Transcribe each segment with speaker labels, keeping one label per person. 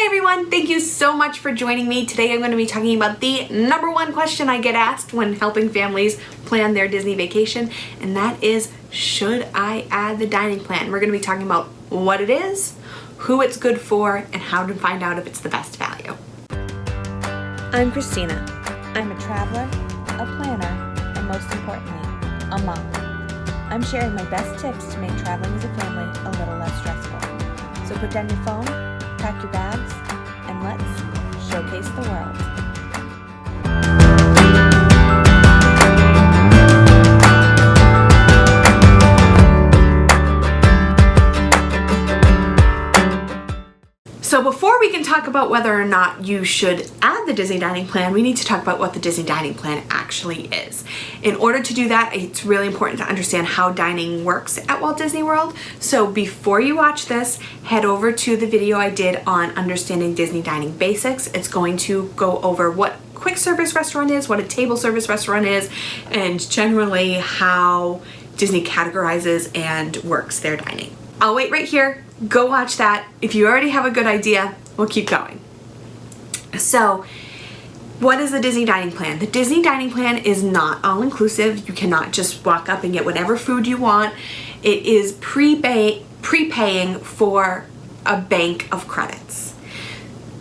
Speaker 1: Hi everyone, thank you so much for joining me. Today I'm going to be talking about the number one question I get asked when helping families plan their Disney vacation, and that is, should I add the dining plan? We're going to be talking about what it is, who it's good for, and how to find out if it's the best value.
Speaker 2: I'm Christina. I'm a traveler, a planner, and most importantly, a mom. I'm sharing my best tips to make traveling as a family a little less stressful. So put down your phone, pack your bags, and let's showcase the world.
Speaker 1: So before we can talk about whether or not you should add the Disney dining plan, we need to talk about what the Disney dining plan actually is. In order to do that, it's really important to understand how dining works at Walt Disney World. So before you watch this, head over to the video I did on understanding Disney dining basics. It's going to go over what quick service restaurant is, what a table service restaurant is, and generally how Disney categorizes and works their dining. I'll wait right here. Go watch that. If you already have a good idea, we'll keep going. So, what is the Disney dining plan? The Disney dining plan is not all-inclusive. You cannot just walk up and get whatever food you want. It is prepaying for a bank of credits.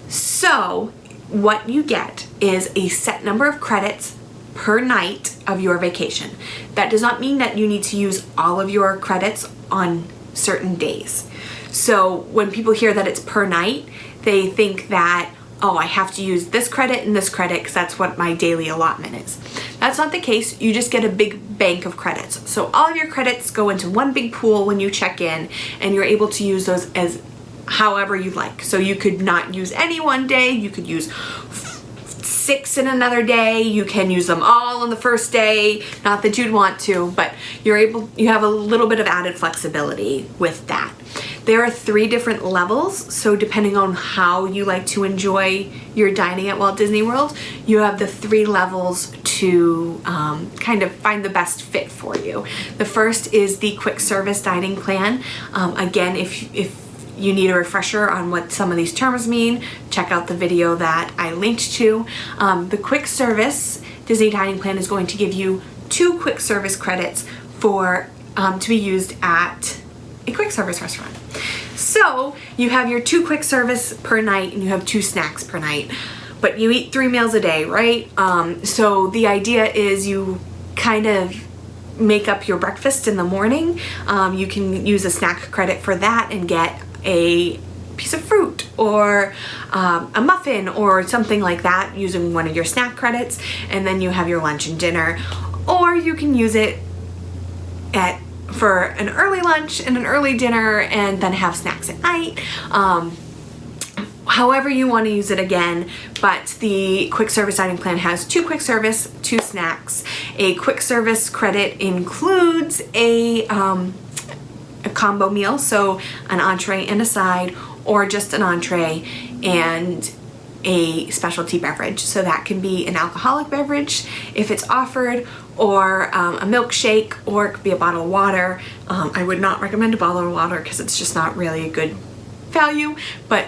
Speaker 1: So, what you get is a set number of credits per night of your vacation. That does not mean that you need to use all of your credits on certain days. So when people hear that it's per night, they think that, oh, I have to use this credit and this credit because that's what my daily allotment is. That's not the case. You just get a big bank of credits. So all of your credits go into one big pool when you check in, and you're able to use those as however you like. So you could not use any one day. You could use 6 in another day. You can use them all on the first day. Not that you'd want to, but you have a little bit of added flexibility with that. There are 3 different levels, so depending on how you like to enjoy your dining at Walt Disney World, you have the 3 levels to kind of find the best fit for you. The first is the quick service dining plan. Again, if you need a refresher on what some of these terms mean, check out the video that I linked to. The quick service Disney dining plan is going to give you 2 quick service credits for to be used at a quick service restaurant. So you have your 2 quick service per night and you have 2 snacks per night, but you eat 3 meals a day, right? So the idea is you kind of make up your breakfast in the morning. You can use a snack credit for that and get a piece of fruit or a muffin or something like that using one of your snack credits, and then you have your lunch and dinner. Or you can use it for an early lunch and an early dinner and then have snacks at night. However you want to use it again, but the quick service dining plan has 2 quick service, 2 snacks. A quick service credit includes a combo meal, so an entree and a side, or just an entree and a specialty beverage. So that can be an alcoholic beverage if it's offered, or a milkshake, or it could be a bottle of water. I would not recommend a bottle of water because it's just not really a good value, but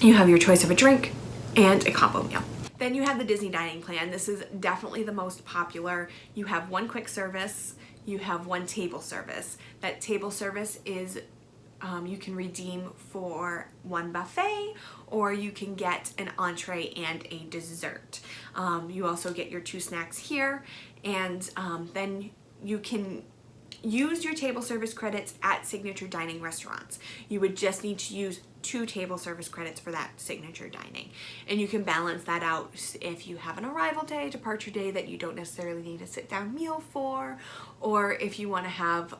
Speaker 1: you have your choice of a drink and a combo meal. Then you have the Disney dining plan. This is definitely the most popular. You have 1 quick service, you have 1 table service. That table service is you can redeem for 1 buffet, or you can get an entree and a dessert. You also get your 2 snacks here, and then you can use your table service credits at signature dining restaurants. You would just need to use 2 table service credits for that signature dining, and you can balance that out if you have an arrival day, departure day that you don't necessarily need a sit-down meal for, or if you want to have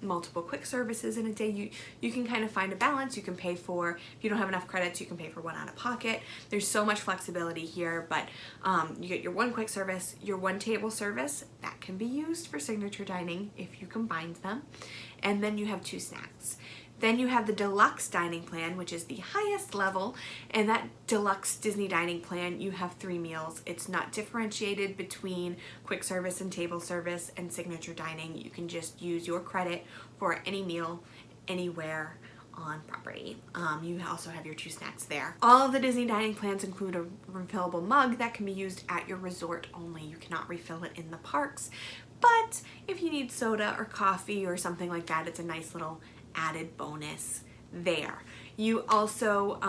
Speaker 1: multiple quick services in a day. You can kind of find a balance. You can pay for, if you don't have enough credits, you can pay for 1 out of pocket. There's so much flexibility here, but you get your 1 quick service, your 1 table service that can be used for signature dining if you combined them, and then you have 2 snacks. Then you have the deluxe dining plan, which is the highest level, and that deluxe Disney dining plan, you have 3 meals. It's not differentiated between quick service and table service and signature dining. You can just use your credit for any meal anywhere on property. You also have your 2 snacks there. All of the Disney dining plans include a refillable mug that can be used at your resort only. You cannot refill it in the parks, but if you need soda or coffee or something like that, it's a nice little added bonus there. You also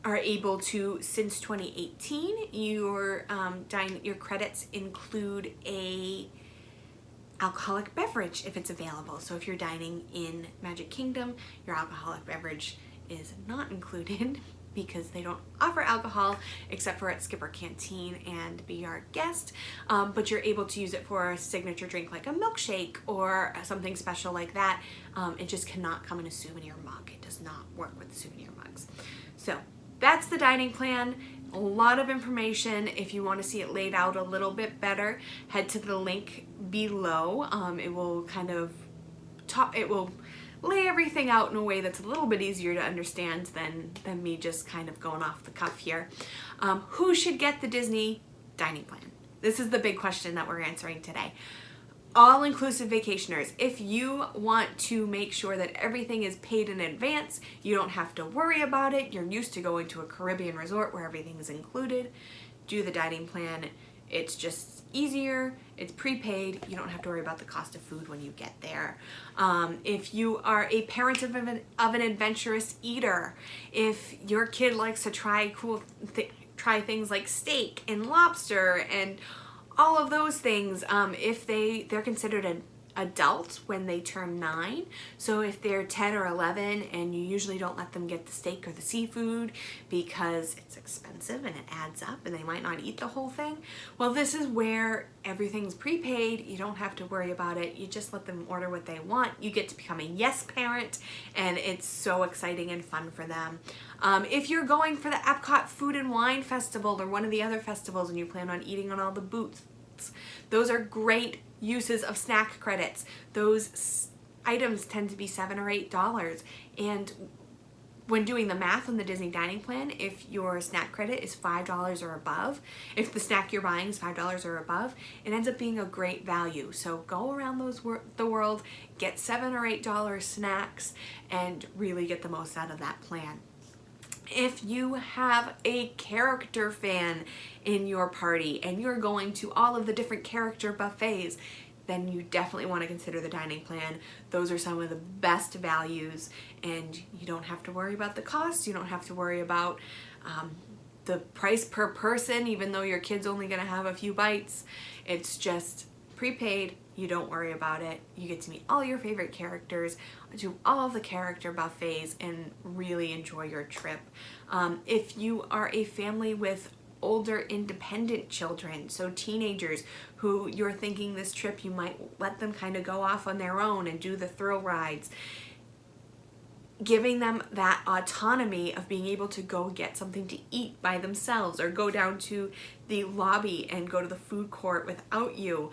Speaker 1: are able to, since 2018, your credits include a alcoholic beverage if it's available. So if you're dining in Magic Kingdom, your alcoholic beverage is not included because they don't offer alcohol except for at Skipper Canteen and Be Our Guest, but you're able to use it for a signature drink like a milkshake or something special like that. It just cannot come in a souvenir mug. It does not work with souvenir mugs. So that's the dining plan. A lot of information. If you want to see it laid out a little bit better, head to the link below. It will lay everything out in a way that's a little bit easier to understand than me just kind of going off the cuff here. Who should get the Disney dining plan? This is the big question that we're answering today. All-inclusive vacationers. If you want to make sure that everything is paid in advance, you don't have to worry about it, you're used to going to a Caribbean resort where everything is included, do the dining plan. It's just easier, it's prepaid, you don't have to worry about the cost of food when you get there. If you are a parent of an adventurous eater, if your kid likes to try try things like steak and lobster and all of those things, if they're considered an adult when they turn 9. So if they're 10 or 11 and you usually don't let them get the steak or the seafood because it's expensive and it adds up and they might not eat the whole thing, well, this is where everything's prepaid. You don't have to worry about it. You just let them order what they want. You get to become a yes parent, and it's so exciting and fun for them. If you're going for the Epcot Food and Wine Festival or one of the other festivals and you plan on eating on all the booths, those are great uses of snack credits. Those items tend to be $7 or $8, and when doing the math on the Disney dining plan, if your snack credit is $5 or above, if the snack you're buying is $5 or above, it ends up being a great value. So go around the world, get $7 or $8 snacks, and really get the most out of that plan. If you have a character fan in your party and you're going to all of the different character buffets, then you definitely want to consider the dining plan. Those are some of the best values, and you don't have to worry about the cost. You don't have to worry about the price per person, even though your kid's only going to have a few bites. It's just prepaid. You don't worry about it. You get to meet all your favorite characters, do all of the character buffets, and really enjoy your trip. If you are a family with older independent children, so teenagers who you're thinking this trip you might let them kind of go off on their own and do the thrill rides, giving them that autonomy of being able to go get something to eat by themselves or go down to the lobby and go to the food court without you.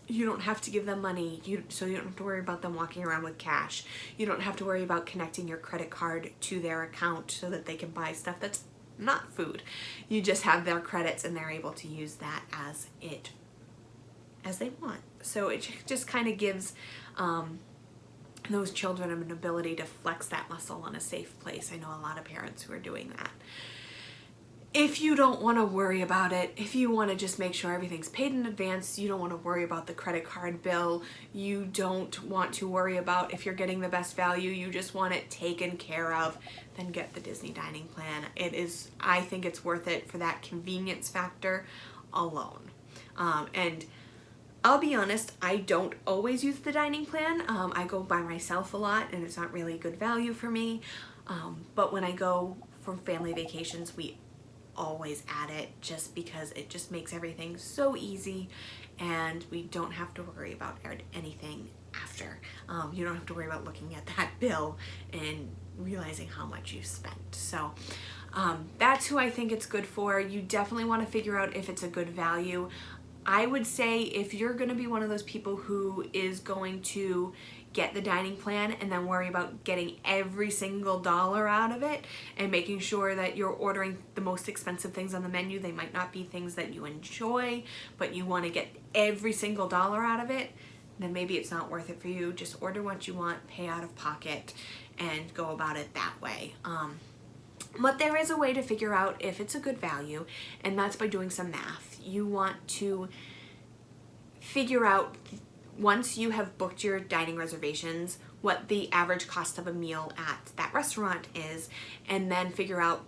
Speaker 1: You don't have to give them money, so you don't have to worry about them walking around with cash. You don't have to worry about connecting your credit card to their account so that they can buy stuff that's not food. You just have their credits and they're able to use that as they want. So it just kind of gives those children an ability to flex that muscle in a safe place. I know a lot of parents who are doing that. If you don't want to worry about it, if you want to just make sure everything's paid in advance, you don't want to worry about the credit card bill, you don't want to worry about if you're getting the best value, you just want it taken care of, then get the Disney dining plan. I think it's worth it for that convenience factor alone. And I'll be honest, I don't always use the dining plan. I go by myself a lot and it's not really good value for me. But when I go for family vacations, we always add it just because it just makes everything so easy and we don't have to worry about anything after. You don't have to worry about looking at that bill and realizing how much you spent. So that's who I think it's good for. You definitely want to figure out if it's a good value. I would say if you're going to be one of those people who is going to get the dining plan and then worry about getting every single dollar out of it and making sure that you're ordering the most expensive things on the menu, they might not be things that you enjoy, but you want to get every single dollar out of it, then maybe it's not worth it for you. Just order what you want, pay out of pocket, and go about it that way. But there is a way to figure out if it's a good value, and that's by doing some math. You want to figure out, once you have booked your dining reservations, what the average cost of a meal at that restaurant is, and then figure out,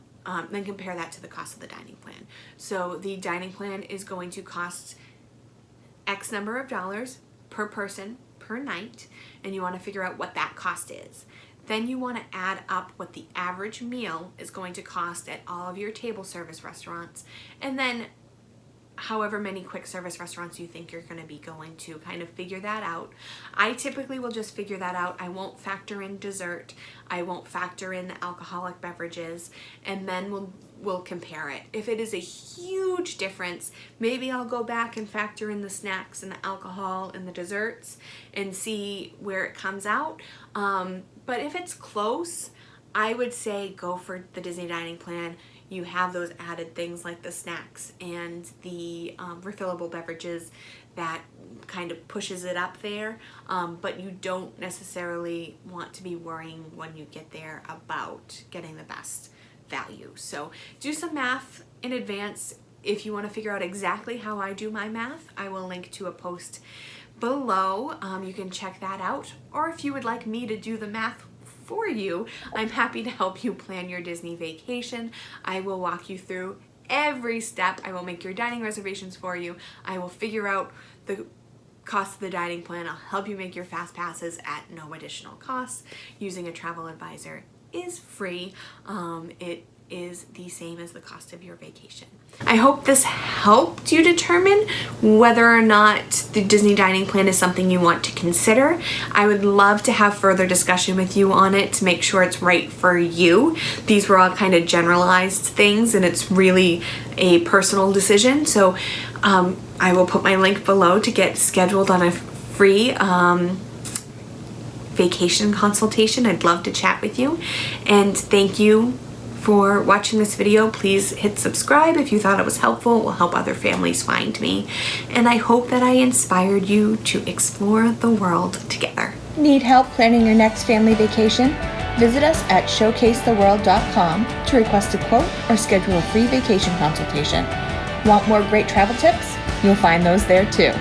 Speaker 1: then compare that to the cost of the dining plan. So the dining plan is going to cost X number of dollars per person per night, and you want to figure out what that cost is. Then you want to add up what the average meal is going to cost at all of your table service restaurants, and then however many quick service restaurants you think you're going to be going to, kind of figure that out. I typically will just figure that out. I won't factor in dessert. I won't factor in the alcoholic beverages, and then we'll compare it. If it is a huge difference, maybe I'll go back and factor in the snacks and the alcohol and the desserts and see where it comes out. But if it's close, I would say go for the Disney dining plan. You have those added things like the snacks and the refillable beverages that kind of pushes it up there, but you don't necessarily want to be worrying when you get there about getting the best value. So do some math in advance. If you want to figure out exactly how I do my math, I will link to a post below. You can check that out, or if you would like me to do the math for you, I'm happy to help you plan your Disney vacation. I will walk you through every step. I will make your dining reservations for you. I will figure out the cost of the dining plan. I'll help you make your fast passes at no additional cost. Using a travel advisor is free. It is the same as the cost of your vacation. I hope this helped you determine whether or not the Disney dining plan is something you want to consider. I would love to have further discussion with you on it to make sure it's right for you. These were all kind of generalized things, and it's really a personal decision. So I will put my link below to get scheduled on a free vacation consultation. I'd love to chat with you, and thank you for watching this video. Please hit subscribe if you thought it was helpful. It will help other families find me. And I hope that I inspired you to explore the world together.
Speaker 2: Need help planning your next family vacation? Visit us at showcasetheworld.com to request a quote or schedule a free vacation consultation. Want more great travel tips? You'll find those there too.